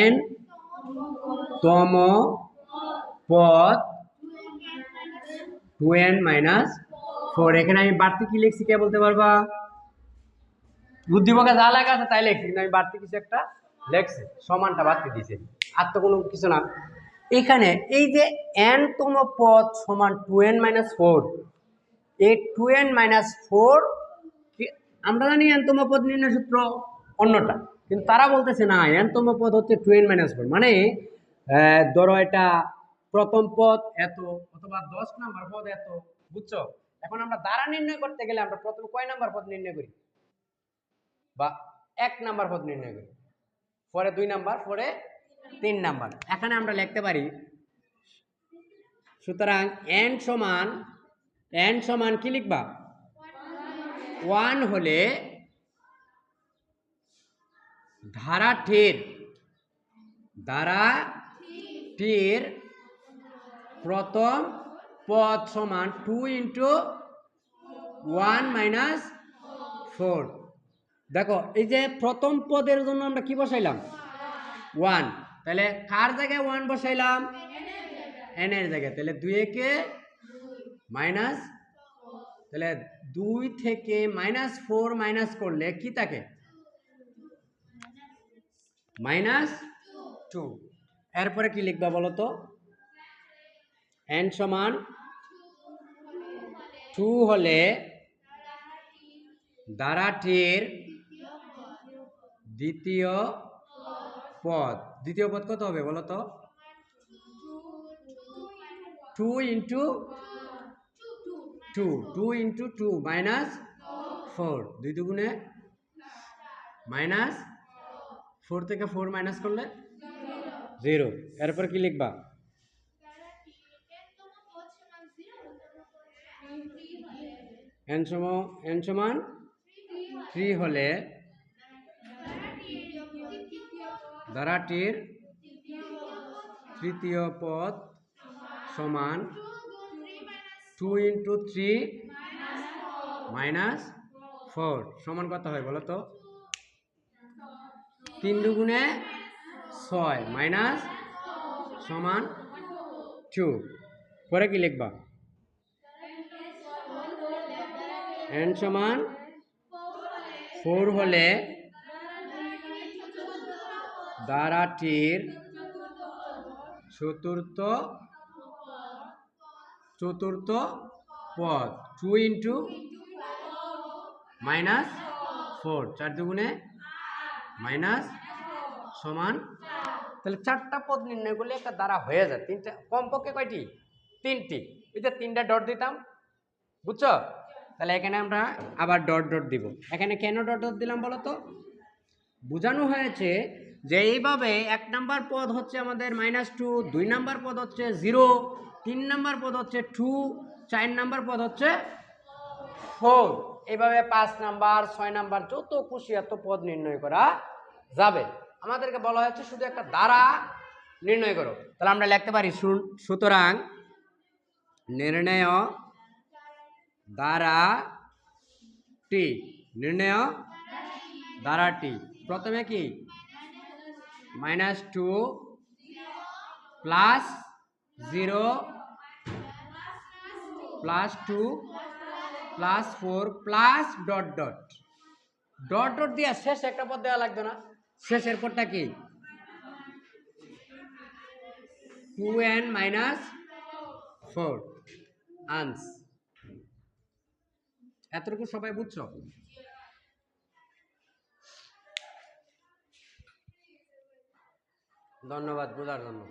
n তম পদ 2n - 4। এখানে আমি বাড়তি কি লিখছি কে বলতে পারবা? বুদ্ধিবকে যা লেখা আছে তাই লিখছি, কিন্তু আমি বাড়তি কিছু একটা লিখছি, সমানটা বাড়তি দিয়েছি, আর তো কোনো কিছু না। এখানে এই যে n তম পদ সমান 2n - 4, এই 2n - 4 আমরা জানি n তম পদ নির্ণয় সূত্র অন্যটা, কিন্তু তারা বলতেছে না n তম পদ হচ্ছে 2n - 4, মানে ধরো এটা প্রথম পদ এত অথবা 10 নাম্বার পদ এত, বুঝছো? এখন আমরা দ্বারা নির্ণয় করতে গেলে আমরা প্রথমে কয় নাম্বার পদ নির্ণয় করি? বা 1 নাম্বার পদ নির্ণয় করি, পরে 2 নাম্বার, পরে 3 নাম্বার। এখানে আমরা লিখতে পারি, সুতরাং n সমান কি লিখবা? 1 হলে ধারাটির প্রথম পদ সমান 2 × 1 - 4। দেখো এই যে প্রথম পদের জন্য আমরা কি বসাইলাম? 1। তাহলে কার জায়গায় 1 বসাইলাম? n এর জায়গায়। তাহলে 2 কে মাইনাস, তাহলে 2 থেকে -4 মাইনাস করলে কি থাকে? -2। এরপরে কি লিখবা বলো তো? n সমান 2 হলে ধারাটির দ্বিতীয় পদ কত হবে বলো তো? 2 × 2 - 4, 2 দুগুণে -4 থেকে 4 মাইনাস করলে 0। এরপর কি লিখবা? n সমান 3 হলে ধারাটির তৃতীয় পদ সমান 2 × 3 - 4 সমান কত হয় বলো তো? 3 দুগুণে 6 মাইনাস সমান 2। পরে কি লিখবা? n সমান 4 হলে ধারাটির চতুর্থ পদ 2 × -4, 4 দুগুণে মাইনাস সমান। তাহলে 4টা পদ নির্ণয় করলে একটা দ্বারা হয়ে যায়। 3টা কমপক্ষে কয়টি? 3টি। এই যে 3টা ডট দিতাম, বুঝছো? তাহলে এখানে আমরা আবার ডট দিব। এখানে কেন ডট দিলাম বলো তো? বোঝানো হয়েছে যে এইভাবে 1 নাম্বার পদ হচ্ছে আমাদের -2, 2 নাম্বার পদ হচ্ছে 0, 3 নাম্বার পদ হচ্ছে 2, 4 নাম্বার পদ হচ্ছে 4, এইভাবে 5 নাম্বার 6 নাম্বার যত খুশি এত পদ নির্ণয় করা যাবে। আমাদেরকে বলা হয়েছে শুধু একটা দ্বারা নির্ণয় করো। তাহলে আমরা লিখতে পারি, সুতরাং নির্ণয় দ্বারাটি প্রথমে কি? -2 + 0 + 2 + 4 + ডট দিয়ে শেষ একটা পদ দেওয়া লাগবে না? শেষের পদটা কি? 2n - 4 আনস। এতটুকু সবাই বুঝছো? ধন্যবাদ বোঝার জন্য।